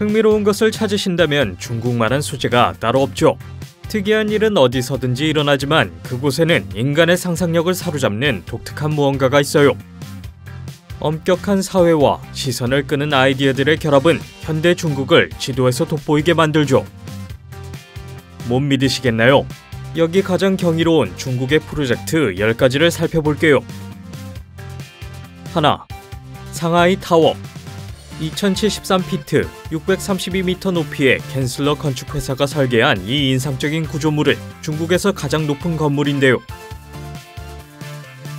흥미로운 것을 찾으신다면 중국만한 소재가 따로 없죠. 특이한 일은 어디서든지 일어나지만 그곳에는 인간의 상상력을 사로잡는 독특한 무언가가 있어요. 엄격한 사회와 시선을 끄는 아이디어들의 결합은 현대 중국을 지도에서 돋보이게 만들죠. 못 믿으시겠나요? 여기 가장 경이로운 중국의 프로젝트 10가지를 살펴볼게요. 하나, 상하이 타워. 2073피트, 632m 높이의 갠슬러 건축회사가 설계한 이 인상적인 구조물은 중국에서 가장 높은 건물인데요.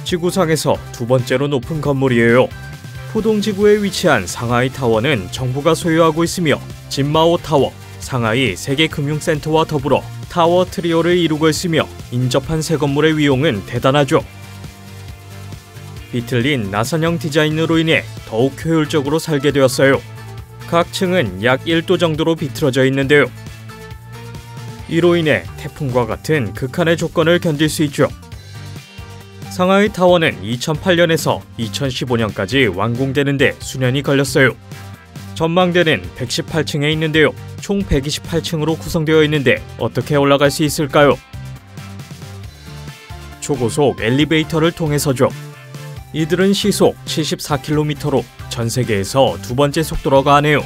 지구상에서 두 번째로 높은 건물이에요. 포동지구에 위치한 상하이 타워는 정부가 소유하고 있으며 진마오 타워, 상하이 세계금융센터와 더불어 타워 트리오를 이루고 있으며 인접한 새 건물의 위용은 대단하죠. 비틀린 나선형 디자인으로 인해 더욱 효율적으로 설계되었어요. 각 층은 약 1도 정도로 비틀어져 있는데요. 이로 인해 태풍과 같은 극한의 조건을 견딜 수 있죠. 상하이 타워는 2008년에서 2015년까지 완공되는데 수년이 걸렸어요. 전망대는 118층에 있는데요. 총 128층으로 구성되어 있는데 어떻게 올라갈 수 있을까요? 초고속 엘리베이터를 통해서죠. 이들은 시속 74km로 전 세계에서 두 번째 속도라고 하네요.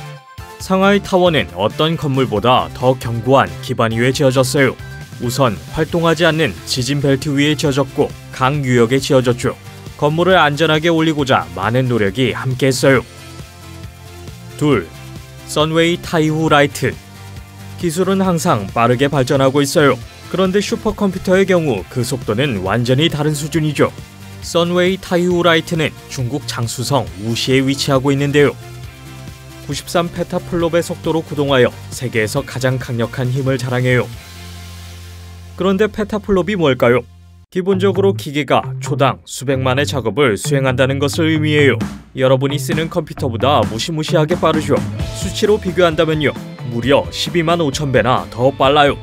상하이 타워는 어떤 건물보다 더 견고한 기반 위에 지어졌어요. 우선 활동하지 않는 지진 벨트 위에 지어졌고 강 유역에 지어졌죠. 건물을 안전하게 올리고자 많은 노력이 함께했어요. 둘, 선웨이 타이후 라이트. 기술은 항상 빠르게 발전하고 있어요. 그런데 슈퍼컴퓨터의 경우 그 속도는 완전히 다른 수준이죠. 선웨이 타이후 라이트는 중국 장수성 우시에 위치하고 있는데요. 93페타플롭의 속도로 구동하여 세계에서 가장 강력한 힘을 자랑해요. 그런데 페타플롭이 뭘까요? 기본적으로 기계가 초당 수백만의 작업을 수행한다는 것을 의미해요. 여러분이 쓰는 컴퓨터보다 무시무시하게 빠르죠. 수치로 비교한다면요, 무려 12만 5천 배나 더 빨라요.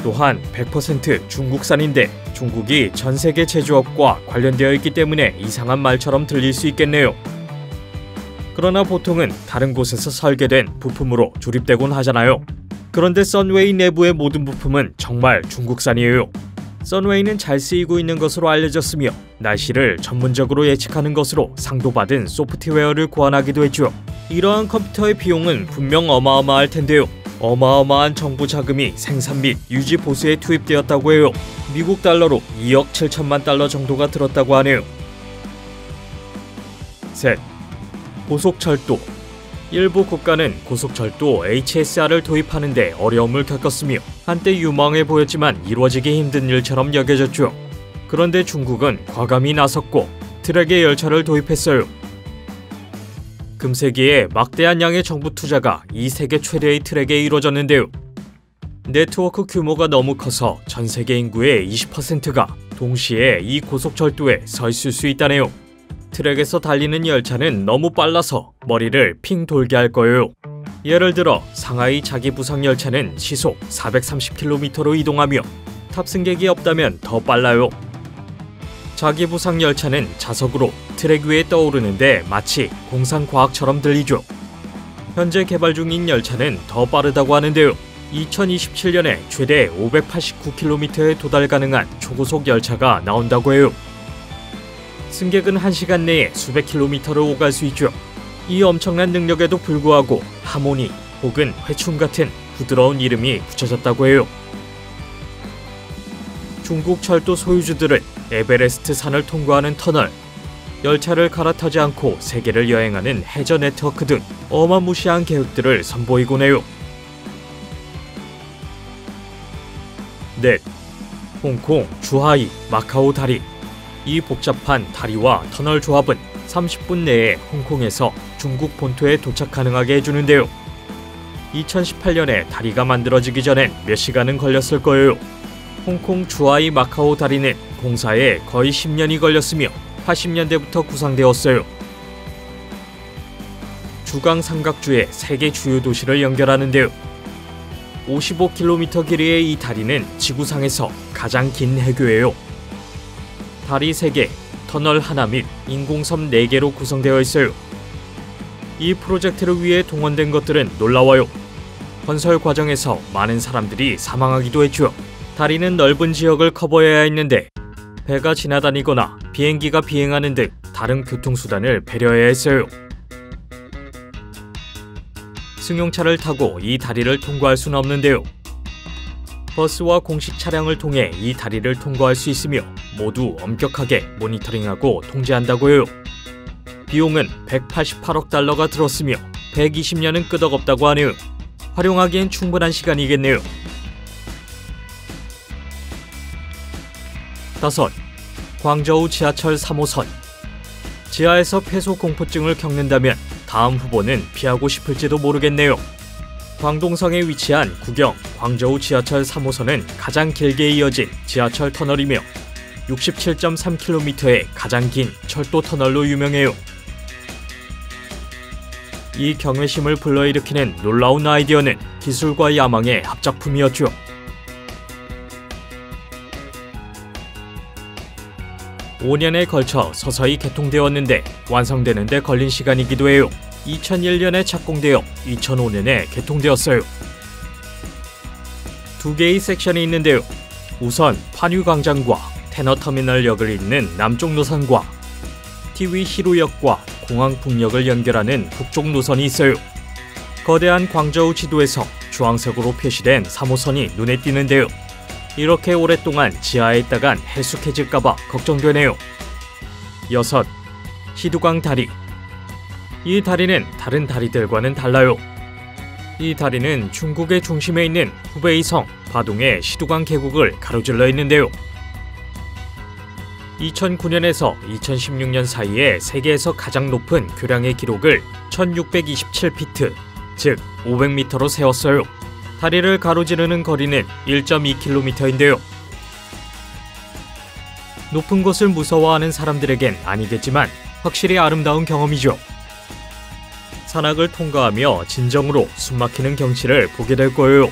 또한 100% 중국산인데 중국이 전 세계 제조업과 관련되어 있기 때문에 이상한 말처럼 들릴 수 있겠네요. 그러나 보통은 다른 곳에서 설계된 부품으로 조립되곤 하잖아요. 그런데 선웨이 내부의 모든 부품은 정말 중국산이에요. 선웨이는 잘 쓰이고 있는 것으로 알려졌으며 날씨를 전문적으로 예측하는 것으로 상도 받은 소프트웨어를 고안하기도 했죠. 이러한 컴퓨터의 비용은 분명 어마어마할 텐데요. 어마어마한 정부 자금이 생산 및 유지 보수에 투입되었다고 해요. 미국 달러로 2억 7천만 달러 정도가 들었다고 하네요. 셋, 고속철도. 일부 국가는 고속철도 HSR을 도입하는데 어려움을 겪었으며 한때 유망해 보였지만 이루어지기 힘든 일처럼 여겨졌죠. 그런데 중국은 과감히 나섰고 트랙의 열차를 도입했어요. 금세기에 막대한 양의 정부 투자가 이 세계 최대의 트랙에 이루어졌는데요. 네트워크 규모가 너무 커서 전 세계 인구의 20%가 동시에 이 고속철도에 서 있을 수 있다네요. 트랙에서 달리는 열차는 너무 빨라서 머리를 핑 돌게 할 거예요. 예를 들어 상하이 자기부상 열차는 시속 430km로 이동하며 탑승객이 없다면 더 빨라요. 자기부상 열차는 자석으로 트랙 위에 떠오르는데 마치 공상과학처럼 들리죠. 현재 개발 중인 열차는 더 빠르다고 하는데요. 2027년에 최대 589km에 도달 가능한 초고속 열차가 나온다고 해요. 승객은 1시간 내에 수백 킬로미터를 오갈 수 있죠. 이 엄청난 능력에도 불구하고 하모니 혹은 회춘 같은 부드러운 이름이 붙여졌다고 해요. 중국 철도 소유주들은 에베레스트 산을 통과하는 터널, 열차를 갈아타지 않고 세계를 여행하는 해저 네트워크 등 어마무시한 계획들을 선보이곤 해요. 넷, 홍콩, 주하이, 마카오 다리. 이 복잡한 다리와 터널 조합은 30분 내에 홍콩에서 중국 본토에 도착 가능하게 해주는데요. 2018년에 다리가 만들어지기 전엔 몇 시간은 걸렸을 거예요. 홍콩 주하이 마카오 다리는 공사에 거의 10년이 걸렸으며 80년대부터 구상되었어요. 주강 삼각주의 세계 주요 도시를 연결하는데요. 55km 길이의 이 다리는 지구상에서 가장 긴 해교예요. 다리 3개, 터널 하나 및 인공섬 4개로 구성되어 있어요. 이 프로젝트를 위해 동원된 것들은 놀라워요. 건설 과정에서 많은 사람들이 사망하기도 했죠. 다리는 넓은 지역을 커버해야 했는데 배가 지나다니거나 비행기가 비행하는 등 다른 교통수단을 배려해야 했어요. 승용차를 타고 이 다리를 통과할 수는 없는데요. 버스와 공식 차량을 통해 이 다리를 통과할 수 있으며 모두 엄격하게 모니터링하고 통제한다고 해요. 비용은 188억 달러가 들었으며 120년은 끄덕없다고 하네요. 활용하기엔 충분한 시간이겠네요. 5. 광저우 지하철 3호선. 지하에서 폐소 공포증을 겪는다면 다음 후보는 피하고 싶을지도 모르겠네요. 광동성에 위치한 구경 광저우 지하철 3호선은 가장 길게 이어진 지하철 터널이며 67.3km의 가장 긴 철도 터널로 유명해요. 이 경외심을 불러일으키는 놀라운 아이디어는 기술과 야망의 합작품이었죠. (5년에) 걸쳐 서서히 개통되었는데 완성되는 데 걸린 시간이기도 해요. 2001년에 착공되어 2005년에 개통되었어요. 2개의 섹션이 있는데요. 우선 판유광장과 테너터미널역을 잇는 남쪽 노선과 티위 히루역과 공항 북역을 연결하는 북쪽 노선이 있어요. 거대한 광저우 지도에서 주황색으로 표시된 3호선이 눈에 띄는데요. 이렇게 오랫동안 지하에 있다간 해숙해질까봐 걱정되네요. 6. 시두광 다리. 이 다리는 다른 다리들과는 달라요. 이 다리는 중국의 중심에 있는 후베이 성 바동의 시두광 계곡을 가로질러 있는데요. 2009년에서 2016년 사이에 세계에서 가장 높은 교량의 기록을 1627피트, 즉 500m로 세웠어요. 다리를 가로지르는 거리는 1.2km인데요. 높은 곳을 무서워하는 사람들에겐 아니겠지만 확실히 아름다운 경험이죠. 산악을 통과하며 진정으로 숨막히는 경치를 보게 될 거예요.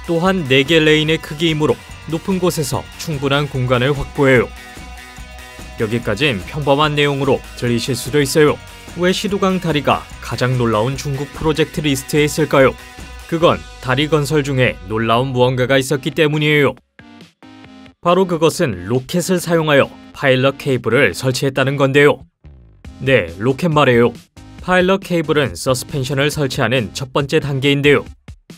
또한 4개 레인의 크기이므로 높은 곳에서 충분한 공간을 확보해요. 여기까진 평범한 내용으로 들리실 수도 있어요. 왜 시두광 다리가 가장 놀라운 중국 프로젝트 리스트에 있을까요? 그건 다리 건설 중에 놀라운 무언가가 있었기 때문이에요. 바로 그것은 로켓을 사용하여 파일럿 케이블을 설치했다는 건데요. 네, 로켓 말이에요. 파일럿 케이블은 서스펜션을 설치하는 첫 번째 단계인데요.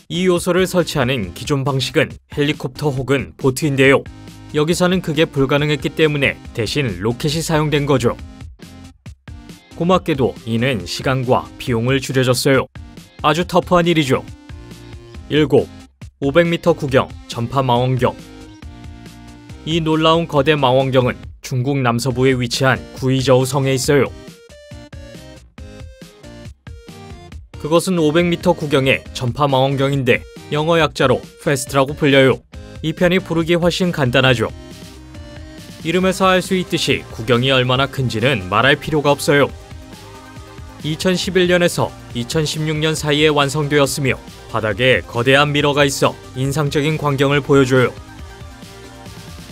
이 요소를 설치하는 기존 방식은 헬리콥터 혹은 보트인데요. 여기서는 그게 불가능했기 때문에 대신 로켓이 사용된 거죠. 고맙게도 이는 시간과 비용을 줄여줬어요. 아주 터프한 일이죠. 7. 500m 구경 전파 망원경. 이 놀라운 거대 망원경은 중국 남서부에 위치한 구이저우 성에 있어요. 그것은 500m 구경의 전파 망원경인데 영어 약자로 FAST라고 불려요. 이 편이 부르기 훨씬 간단하죠. 이름에서 알 수 있듯이 구경이 얼마나 큰지는 말할 필요가 없어요. 2011년에서 2016년 사이에 완성되었으며 바닥에 거대한 미러가 있어 인상적인 광경을 보여줘요.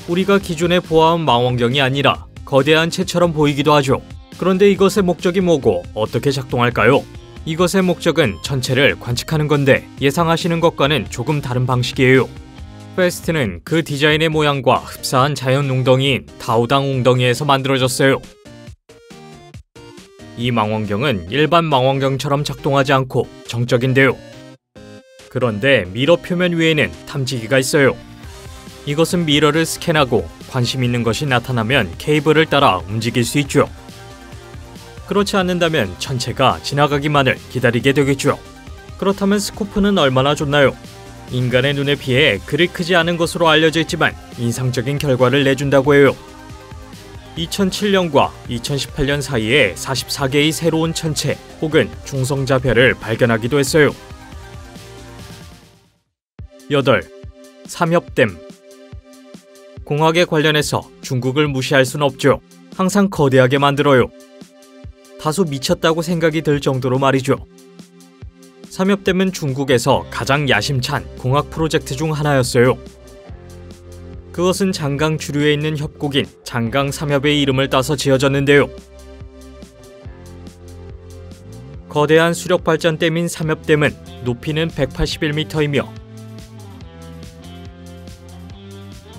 우리가 기존에 보아온 망원경이 아니라 거대한 채처럼 보이기도 하죠. 그런데 이것의 목적이 뭐고 어떻게 작동할까요? 이것의 목적은 전체를 관측하는 건데 예상하시는 것과는 조금 다른 방식이에요. FAST는 그 디자인의 모양과 흡사한 자연 웅덩이인 다오당 웅덩이에서 만들어졌어요. 이 망원경은 일반 망원경처럼 작동하지 않고 정적인데요. 그런데 미러 표면 위에는 탐지기가 있어요. 이것은 미러를 스캔하고 관심 있는 것이 나타나면 케이블을 따라 움직일 수 있죠. 그렇지 않는다면 전체가 지나가기만을 기다리게 되겠죠. 그렇다면 스코프는 얼마나 좋나요? 인간의 눈에 비해 그리 크지 않은 것으로 알려져 있지만 인상적인 결과를 내준다고 해요. 2007년과 2018년 사이에 44개의 새로운 천체 혹은 중성자별을 발견하기도 했어요. 8. 삼협댐. 공학에 관련해서 중국을 무시할 순 없죠. 항상 거대하게 만들어요. 다소 미쳤다고 생각이 들 정도로 말이죠. 삼협댐은 중국에서 가장 야심찬 공학 프로젝트 중 하나였어요. 그것은 장강 주류에 있는 협곡인 장강 삼협의 이름을 따서 지어졌는데요. 거대한 수력 발전댐인 삼엽댐은 높이는 181m이며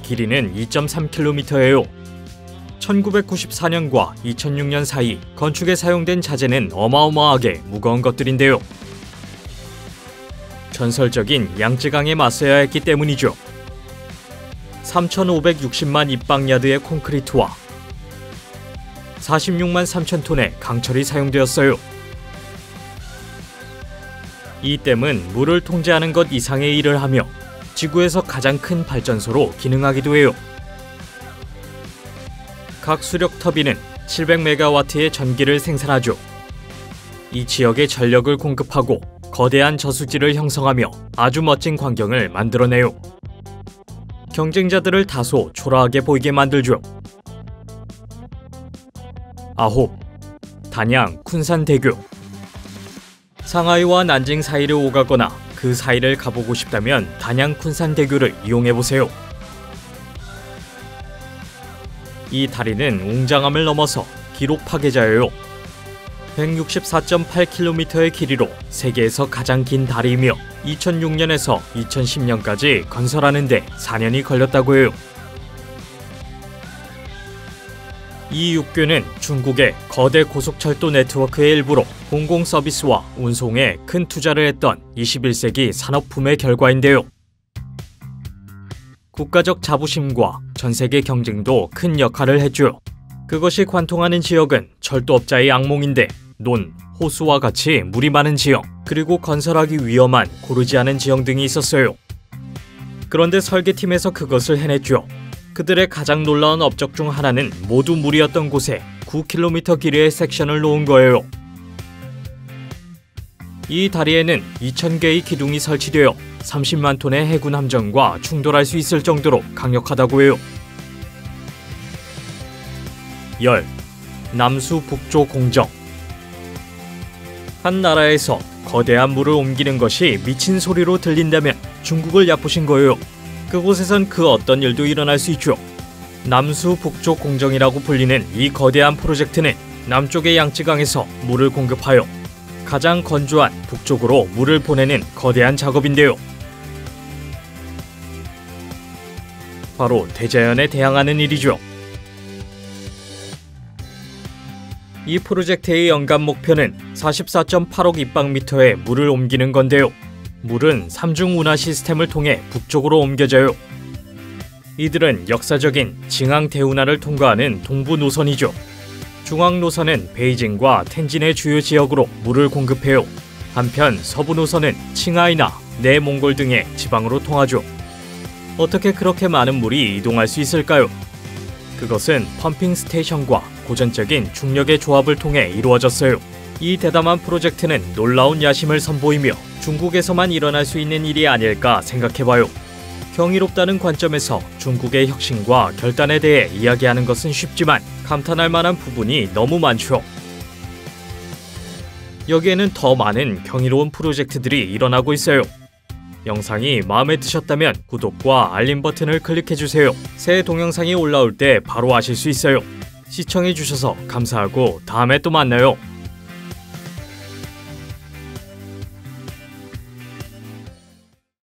길이는 2.3km예요. 1994년과 2006년 사이 건축에 사용된 자재는 어마어마하게 무거운 것들인데요. 전설적인 양쯔강에 맞서야 했기 때문이죠. 3,560만 입방야드의 콘크리트와 46만 3천 톤의 강철이 사용되었어요. 이 댐은 물을 통제하는 것 이상의 일을 하며 지구에서 가장 큰 발전소로 기능하기도 해요. 각 수력 터빈은 700메가와트의 전기를 생산하죠. 이 지역에 전력을 공급하고 거대한 저수지를 형성하며 아주 멋진 광경을 만들어내요. 경쟁자들을 다소 초라하게 보이게 만들죠. 9. 단양 쿤산대교. 상하이와 난징 사이를 오가거나 그 사이를 가보고 싶다면 단양 쿤산대교를 이용해보세요. 이 다리는 웅장함을 넘어서 기록 파괴자예요. 164.8km의 길이로 세계에서 가장 긴 다리이며 2006년에서 2010년까지 건설하는 데 4년이 걸렸다고 해요. 이 육교는 중국의 거대 고속철도 네트워크의 일부로 공공 서비스와 운송에 큰 투자를 했던 21세기 산업붐의 결과인데요. 국가적 자부심과 전세계 경쟁도 큰 역할을 했죠. 그것이 관통하는 지역은 철도업자의 악몽인데 논, 호수와 같이 물이 많은 지형, 그리고 건설하기 위험한 고르지 않은 지형 등이 있었어요. 그런데 설계팀에서 그것을 해냈죠. 그들의 가장 놀라운 업적 중 하나는 모두 물이었던 곳에 9km 길이의 섹션을 놓은 거예요. 이 다리에는 2,000개의 기둥이 설치되어 30만 톤의 해군 함정과 충돌할 수 있을 정도로 강력하다고 해요. 열. 남수 북조 공정. 한 나라에서 거대한 물을 옮기는 것이 미친 소리로 들린다면 중국을 얕보신 거예요. 그곳에선 그 어떤 일도 일어날 수 있죠. 남수 북조 공정이라고 불리는 이 거대한 프로젝트는 남쪽의 양쯔강에서 물을 공급하여 가장 건조한 북쪽으로 물을 보내는 거대한 작업인데요. 바로 대자연에 대항하는 일이죠. 이 프로젝트의 연간 목표는 44.8억 입방미터의 물을 옮기는 건데요. 물은 삼중 운하 시스템을 통해 북쪽으로 옮겨져요. 이들은 역사적인 징앙 대운하를 통과하는 동부 노선이죠. 중앙 노선은 베이징과 텐진의 주요 지역으로 물을 공급해요. 한편 서부 노선은 칭하이나 내몽골 등의 지방으로 통하죠. 어떻게 그렇게 많은 물이 이동할 수 있을까요? 그것은 펌핑 스테이션과 고전적인 중력의 조합을 통해 이루어졌어요. 이 대담한 프로젝트는 놀라운 야심을 선보이며 중국에서만 일어날 수 있는 일이 아닐까 생각해봐요. 경이롭다는 관점에서 중국의 혁신과 결단에 대해 이야기하는 것은 쉽지만 감탄할 만한 부분이 너무 많죠. 여기에는 더 많은 경이로운 프로젝트들이 일어나고 있어요. 영상이 마음에 드셨다면 구독과 알림 버튼을 클릭해주세요. 새 동영상이 올라올 때 바로 아실 수 있어요. 시청해주셔서 감사하고 다음에 또 만나요.